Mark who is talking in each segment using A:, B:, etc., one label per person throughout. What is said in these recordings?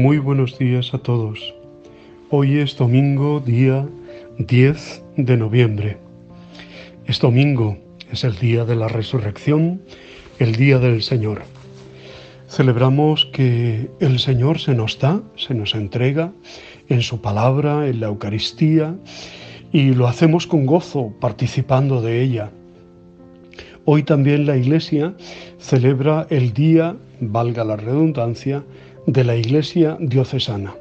A: Muy buenos días a todos. Hoy es domingo, día 10 de noviembre. Es domingo, es el día de la resurrección, el día del Señor. Celebramos que el Señor se nos da, se nos entrega en su palabra, en la Eucaristía, y lo hacemos con gozo, participando de ella. Hoy también la Iglesia celebra el día, valga la redundancia, de la Iglesia diocesana.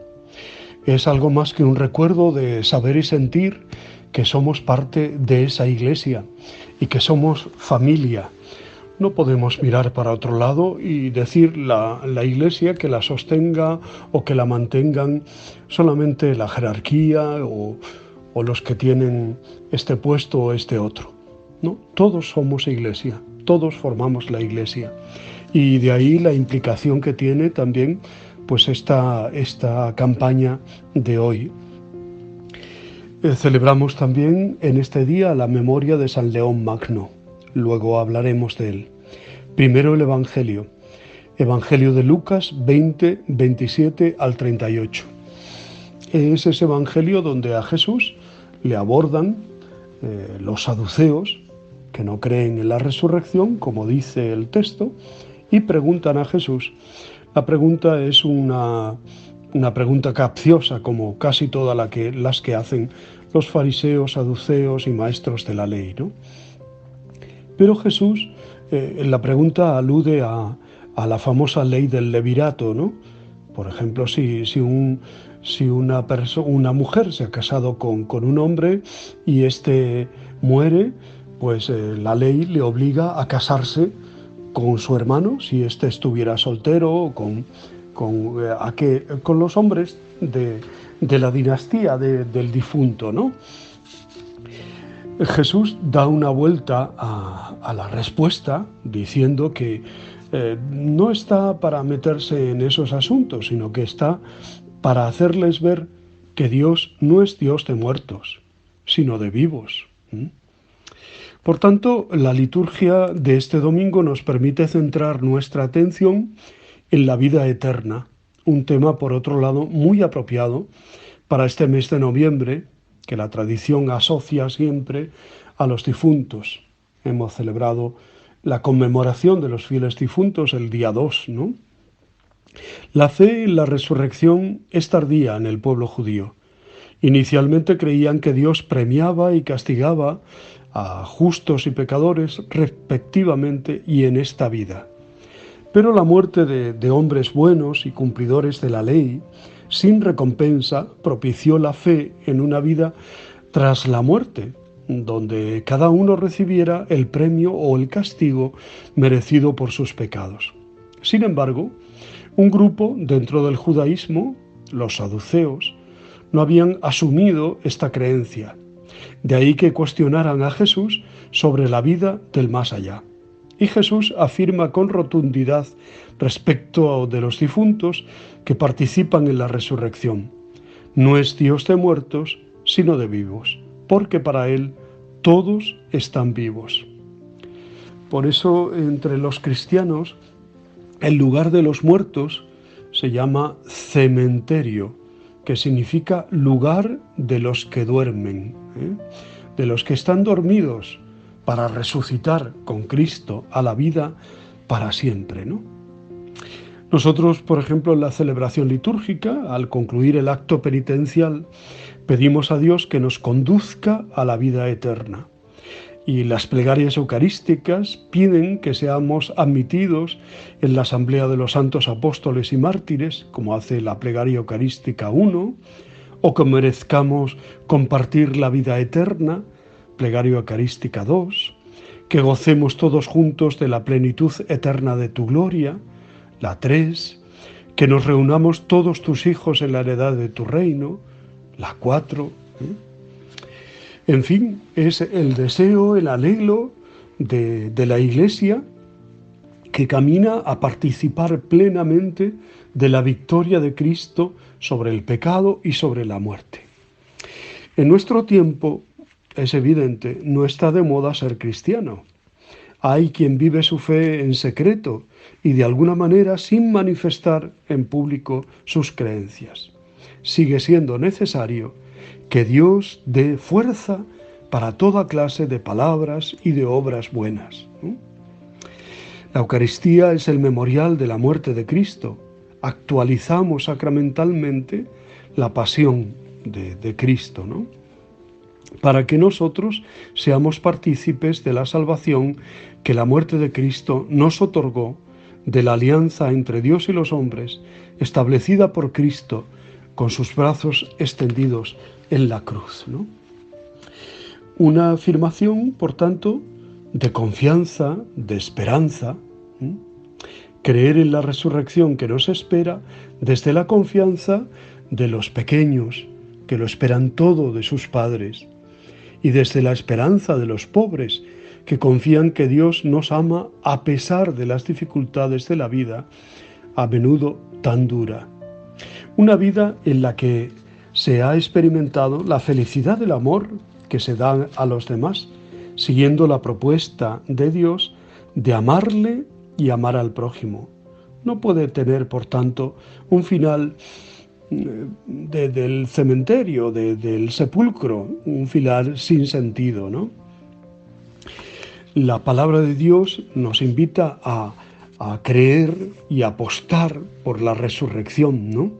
A: Es algo más que un recuerdo de saber y sentir que somos parte de esa Iglesia y que somos familia. No podemos mirar para otro lado y decir la Iglesia que la sostenga o que la mantengan solamente la jerarquía o los que tienen este puesto o este otro. No, todos somos Iglesia, todos formamos la Iglesia. Y de ahí la implicación que tiene también pues esta campaña de hoy. Celebramos también en este día la memoria de San León Magno. Luego hablaremos de él. Primero el Evangelio. Evangelio de Lucas 20, 27 al 38. Es ese Evangelio donde a Jesús le abordan los saduceos, que no creen en la resurrección, como dice el texto, y preguntan a Jesús. La pregunta es una pregunta capciosa, como casi todas las que hacen los fariseos, saduceos y maestros de la ley, ¿no? Pero Jesús en la pregunta alude a la famosa ley del levirato, ¿no? Por ejemplo, si una mujer se ha casado con un hombre y éste muere, pues la ley le obliga a casarse con su hermano, si éste estuviera soltero, o con los hombres de la dinastía del difunto, ¿no? Jesús da una vuelta a la respuesta diciendo que no está para meterse en esos asuntos, sino que está para hacerles ver que Dios no es Dios de muertos, sino de vivos. Por tanto, la liturgia de este domingo nos permite centrar nuestra atención en la vida eterna, un tema, por otro lado, muy apropiado para este mes de noviembre, que la tradición asocia siempre a los difuntos. Hemos celebrado la conmemoración de los fieles difuntos el día 2, ¿no? La fe en la resurrección es tardía en el pueblo judío. Inicialmente creían que Dios premiaba y castigaba a justos y pecadores respectivamente y en esta vida. Pero la muerte de hombres buenos y cumplidores de la ley, sin recompensa, propició la fe en una vida tras la muerte, donde cada uno recibiera el premio o el castigo merecido por sus pecados. Sin embargo, un grupo dentro del judaísmo, los saduceos, no habían asumido esta creencia. De ahí que cuestionaran a Jesús sobre la vida del más allá. Y Jesús afirma con rotundidad respecto de los difuntos que participan en la resurrección: no es Dios de muertos, sino de vivos, porque para Él todos están vivos. Por eso, entre los cristianos, el lugar de los muertos se llama cementerio, que significa lugar de los que duermen, de los que están dormidos, para resucitar con Cristo a la vida para siempre, ¿no? Nosotros, por ejemplo, en la celebración litúrgica, al concluir el acto penitencial, pedimos a Dios que nos conduzca a la vida eterna. Y las plegarias eucarísticas piden que seamos admitidos en la asamblea de los santos apóstoles y mártires, como hace la plegaria eucarística 1, o que merezcamos compartir la vida eterna, plegaria eucarística 2, que gocemos todos juntos de la plenitud eterna de tu gloria, la 3, que nos reunamos todos tus hijos en la heredad de tu reino, la 4. En fin, es el deseo, el anhelo de la Iglesia que camina a participar plenamente de la victoria de Cristo sobre el pecado y sobre la muerte. En nuestro tiempo, es evidente, no está de moda ser cristiano. Hay quien vive su fe en secreto y de alguna manera sin manifestar en público sus creencias. Sigue siendo necesario que Dios dé fuerza para toda clase de palabras y de obras buenas, ¿no? La Eucaristía es el memorial de la muerte de Cristo. Actualizamos sacramentalmente la pasión de Cristo, ¿no? Para que nosotros seamos partícipes de la salvación que la muerte de Cristo nos otorgó, de la alianza entre Dios y los hombres, establecida por Cristo con sus brazos extendidos en la cruz, ¿no? Una afirmación, por tanto, de confianza, de esperanza, ¿sí? Creer en la resurrección que nos espera desde la confianza de los pequeños, que lo esperan todo de sus padres, y desde la esperanza de los pobres, que confían que Dios nos ama a pesar de las dificultades de la vida, a menudo tan dura. Una vida en la que se ha experimentado la felicidad del amor que se da a los demás, siguiendo la propuesta de Dios de amarle y amar al prójimo. No puede tener, por tanto, un final del cementerio, del sepulcro, un final sin sentido, ¿no? La palabra de Dios nos invita a creer y apostar por la resurrección, ¿no?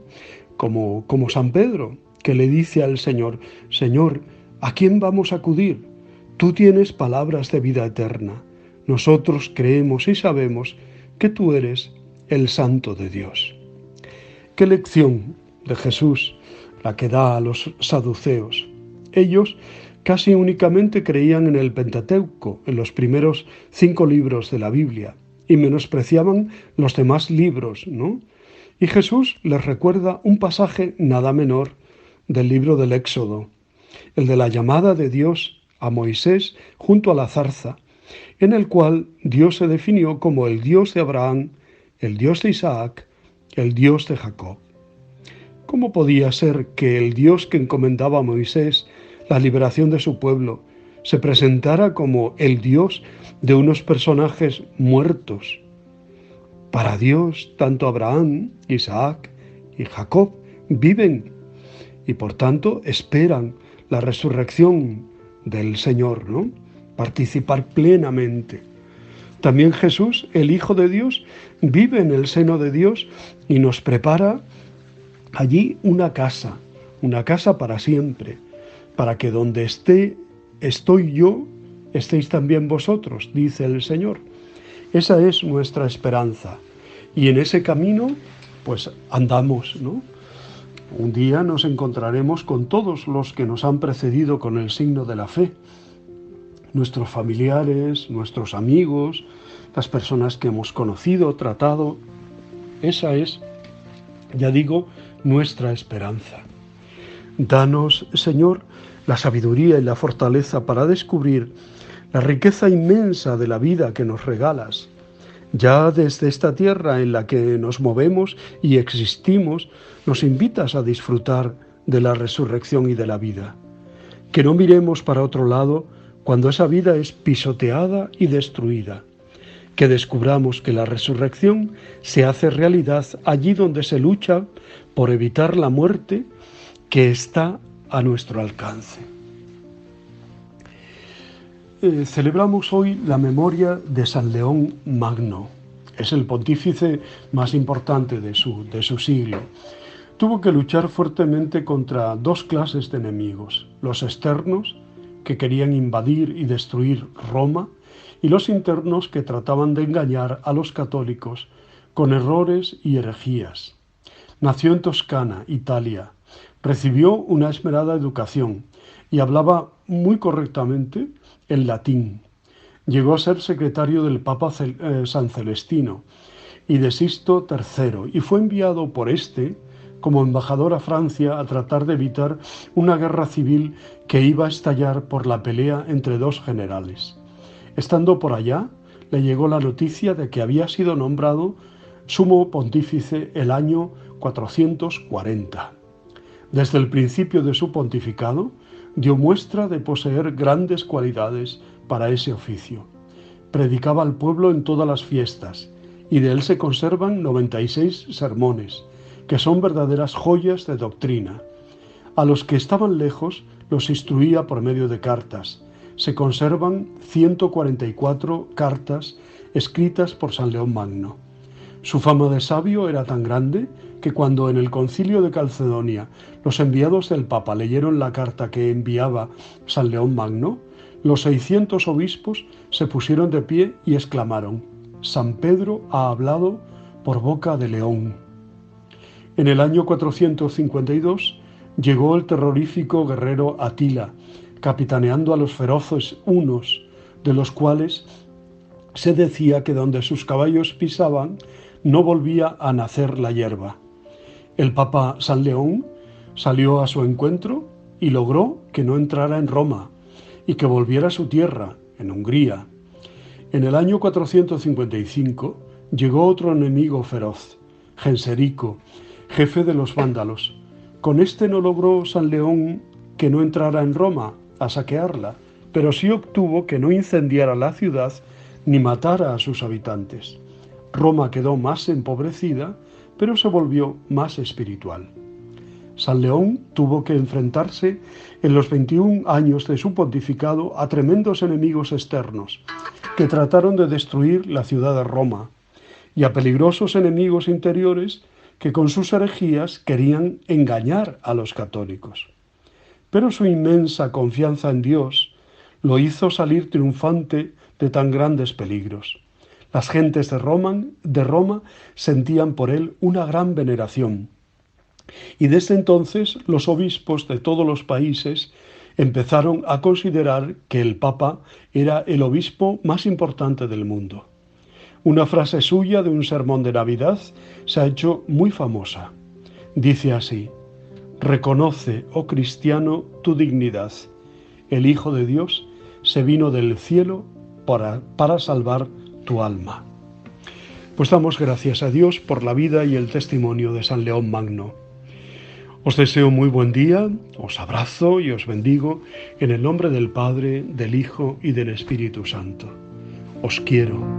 A: Como San Pedro, que le dice al Señor: Señor, ¿a quién vamos a acudir? Tú tienes palabras de vida eterna. Nosotros creemos y sabemos que tú eres el Santo de Dios. ¿Qué lección de Jesús la que da a los saduceos? Ellos casi únicamente creían en el Pentateuco, en los primeros 5 libros de la Biblia, y menospreciaban los demás libros, ¿no? Y Jesús les recuerda un pasaje nada menor del libro del Éxodo, el de la llamada de Dios a Moisés junto a la zarza, en el cual Dios se definió como el Dios de Abraham, el Dios de Isaac, el Dios de Jacob. ¿Cómo podía ser que el Dios que encomendaba a Moisés la liberación de su pueblo se presentara como el Dios de unos personajes muertos? Para Dios, tanto Abraham, Isaac y Jacob viven y por tanto esperan la resurrección del Señor, ¿no? Participar plenamente. También Jesús, el Hijo de Dios, vive en el seno de Dios y nos prepara allí una casa para siempre, para que donde estoy yo, estéis también vosotros, dice el Señor. Esa es nuestra esperanza. Y en ese camino, pues andamos, ¿no? Un día nos encontraremos con todos los que nos han precedido con el signo de la fe. Nuestros familiares, nuestros amigos, las personas que hemos conocido, tratado. Esa es, ya digo, nuestra esperanza. Danos, Señor, la sabiduría y la fortaleza para descubrir la riqueza inmensa de la vida que nos regalas. Ya desde esta tierra en la que nos movemos y existimos, nos invitas a disfrutar de la resurrección y de la vida. Que no miremos para otro lado cuando esa vida es pisoteada y destruida. Que descubramos que la resurrección se hace realidad allí donde se lucha por evitar la muerte que está a nuestro alcance. Celebramos hoy la memoria de San León Magno. Es el pontífice más importante de su siglo. Tuvo que luchar fuertemente contra 2 clases de enemigos: los externos, que querían invadir y destruir Roma, y los internos, que trataban de engañar a los católicos con errores y herejías. Nació en Toscana, Italia. Recibió una esmerada educación y hablaba muy correctamente el latín. Llegó a ser secretario del Papa San Celestino y de Sixto III, y fue enviado por este como embajador a Francia a tratar de evitar una guerra civil que iba a estallar por la pelea entre 2 generales. Estando por allá, le llegó la noticia de que había sido nombrado sumo pontífice el año 440. Desde el principio de su pontificado, dio muestra de poseer grandes cualidades para ese oficio. predicaba al pueblo en todas las fiestas, y de él se conservan 96 sermones, que son verdaderas joyas de doctrina. A los que estaban lejos los instruía por medio de cartas. Se conservan 144 cartas escritas por San León Magno. Su fama de sabio era tan grande que cuando en el concilio de Calcedonia los enviados del Papa leyeron la carta que enviaba San León Magno, los 600 obispos se pusieron de pie y exclamaron: «San Pedro ha hablado por boca de León». En el año 452 llegó el terrorífico guerrero Atila, capitaneando a los feroces hunos, de los cuales se decía que donde sus caballos pisaban no volvía a nacer la hierba. El Papa San León salió a su encuentro y logró que no entrara en Roma y que volviera a su tierra, en Hungría. En el año 455 llegó otro enemigo feroz, Genserico, jefe de los vándalos. Con este no logró San León que no entrara en Roma a saquearla, pero sí obtuvo que no incendiara la ciudad ni matara a sus habitantes. Roma quedó más empobrecida, pero se volvió más espiritual. San León tuvo que enfrentarse en los 21 años de su pontificado a tremendos enemigos externos que trataron de destruir la ciudad de Roma y a peligrosos enemigos interiores que con sus herejías querían engañar a los católicos. Pero su inmensa confianza en Dios lo hizo salir triunfante de tan grandes peligros. Las gentes de Roma sentían por él una gran veneración. Y desde entonces los obispos de todos los países empezaron a considerar que el Papa era el obispo más importante del mundo. Una frase suya de un sermón de Navidad se ha hecho muy famosa. Dice así: «Reconoce, oh cristiano, tu dignidad. El Hijo de Dios se vino del cielo para salvar tu alma». Pues damos gracias a Dios por la vida y el testimonio de San León Magno. Os deseo muy buen día, os abrazo y os bendigo en el nombre del Padre, del Hijo y del Espíritu Santo. Os quiero.